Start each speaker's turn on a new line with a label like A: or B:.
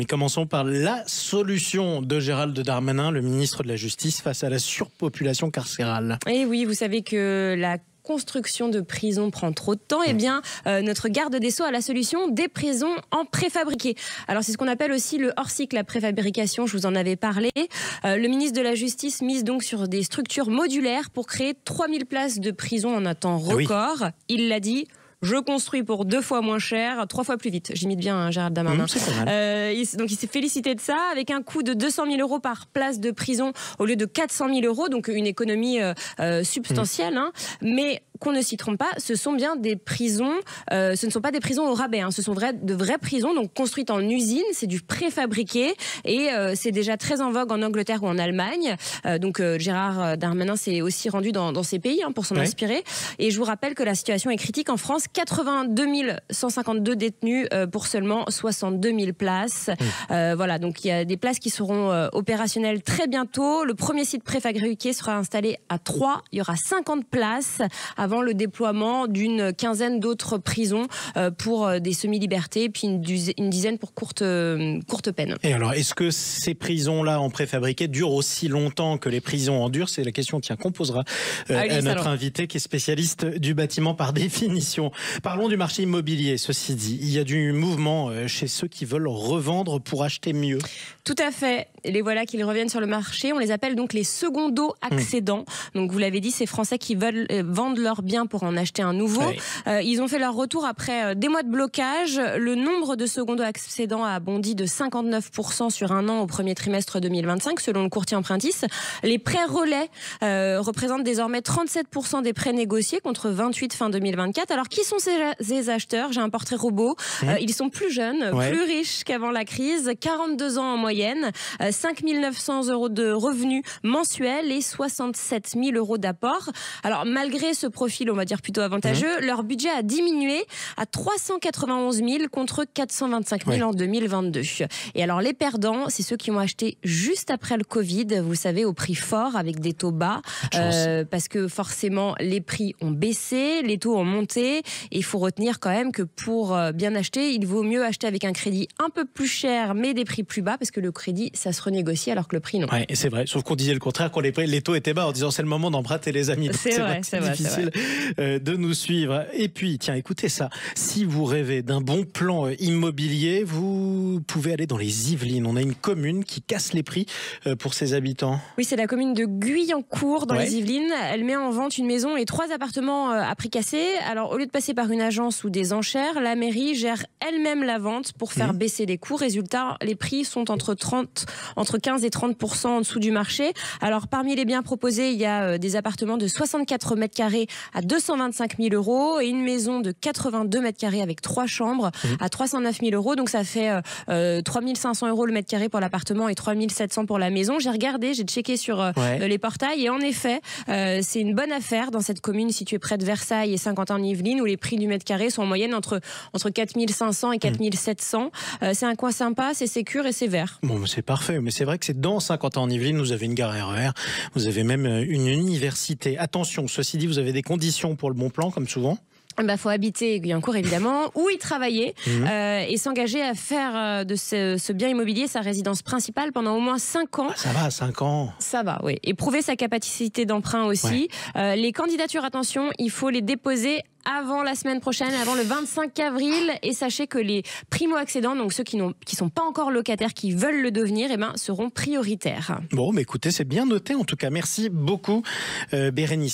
A: Mais commençons par la solution de Gérald Darmanin, le ministre de la Justice, face à la surpopulation carcérale.
B: Et oui, vous savez que la construction de prisons prend trop de temps. Eh bien, notre garde des Sceaux a la solution des prisons en préfabriqué. Alors, c'est ce qu'on appelle aussi le hors-cycle, la préfabrication. Je vous en avais parlé. Le ministre de la Justice mise donc sur des structures modulaires pour créer 3000 places de prison en un temps record. Oui. Il l'a dit. Je construis pour 2 fois moins cher, 3 fois plus vite. J'imite bien Gérald Darmanin. Donc il s'est félicité de ça, avec un coût de 200 000 € par place de prison au lieu de 400 000 €, donc une économie substantielle. Hein. Mais qu'on ne s'y trompe pas, ce sont bien des prisons, ce ne sont pas des prisons au rabais, hein, ce sont de vraies prisons, donc construites en usine, c'est du préfabriqué et c'est déjà très en vogue en Angleterre ou en Allemagne. Donc Gérard Darmanin s'est aussi rendu dans ces pays pour s'en inspirer. Et je vous rappelle que la situation est critique en France, 82 152 détenus pour seulement 62 000 places. Voilà, donc il y a des places qui seront opérationnelles très bientôt. Le premier site préfabriqué sera installé à Troyes, il y aura 50 places avant le déploiement d'une quinzaine d'autres prisons pour des semi-libertés, puis une dizaine pour courte peine. Et
A: alors, est-ce que ces prisons-là en préfabriqué durent aussi longtemps que les prisons en dur? C'est la question qu'on posera à notre invité qui est spécialiste du bâtiment par définition. Parlons du marché immobilier, ceci dit. Il y a du mouvement chez ceux qui veulent revendre pour acheter mieux.
B: Tout à fait. Les voilà qui reviennent sur le marché. On les appelle donc les secondo-accédants. Donc vous l'avez dit, ces Français qui veulent vendre leurs biens pour en acheter un nouveau. Ils ont fait leur retour après des mois de blocage. Le nombre de secondo-accédants a bondi de 59% sur un an au premier trimestre 2025, selon le courtier Empruntis. Les prêts relais représentent désormais 37% des prêts négociés contre 28 fin 2024. Alors qui sont ces acheteurs? J'ai un portrait robot. Ils sont plus jeunes, plus riches qu'avant la crise, 42 ans en moyenne, 5 900 € de revenus mensuels et 67 000 € d'apport. Alors malgré ce profil, on va dire plutôt avantageux, leur budget a diminué à 391 000 contre 425 000 en 2022. Et alors les perdants, c'est ceux qui ont acheté juste après le Covid, vous savez, au prix fort avec des taux bas, parce que forcément les prix ont baissé, les taux ont monté, et il faut retenir quand même que pour bien acheter, il vaut mieux acheter avec un crédit un peu plus cher mais des prix plus bas, parce que le crédit ça se renégocie alors que le prix non.
A: Ouais, c'est vrai, sauf qu'on disait le contraire quand les taux étaient bas en disant c'est le moment d'emprunter les amis.
B: C'est
A: difficile de nous suivre. Et puis tiens, écoutez ça, si vous rêvez d'un bon plan immobilier, vous pouvez aller dans les Yvelines. On a une commune qui casse les prix pour ses habitants.
B: Oui, c'est la commune de Guyancourt dans les Yvelines. Elle met en vente une maison et 3 appartements à prix cassé. Alors au lieu de passer par une agence ou des enchères, la mairie gère elle-même la vente pour faire baisser les coûts. Résultat, les prix sont entre 15 et 30% en dessous du marché. Alors parmi les biens proposés, il y a des appartements de 64 mètres carrés à 225 000 € et une maison de 82 mètres carrés avec 3 chambres à 309 000 €. Donc ça fait 3 500 € le mètre carré pour l'appartement et 3 700 pour la maison. J'ai regardé, j'ai checké sur les portails et en effet, c'est une bonne affaire dans cette commune située près de Versailles et Saint-Quentin-en-Yvelines où les prix du mètre carré sont en moyenne entre 4 500 et 4 700. C'est un coin sympa, c'est sécure et c'est vert.
A: Bon, c'est parfait, mais c'est vrai que c'est dans Saint-Quentin-en-Yvelines, vous avez une gare RER, vous avez même une université. Attention, ceci dit, vous avez des conditions pour le bon plan, comme souvent.
B: Faut habiter Guyancourt évidemment, ou y travailler et s'engager à faire de ce bien immobilier sa résidence principale pendant au moins 5 ans.
A: Ça va, 5 ans.
B: Ça va, oui. Et prouver sa capacité d'emprunt aussi. Les candidatures, attention, il faut les déposer avant la semaine prochaine, avant le 25 avril. Et sachez que les primo-accédants, donc ceux qui sont pas encore locataires, qui veulent le devenir, seront prioritaires.
A: Bon, mais écoutez, c'est bien noté en tout cas. Merci beaucoup, Bérénice.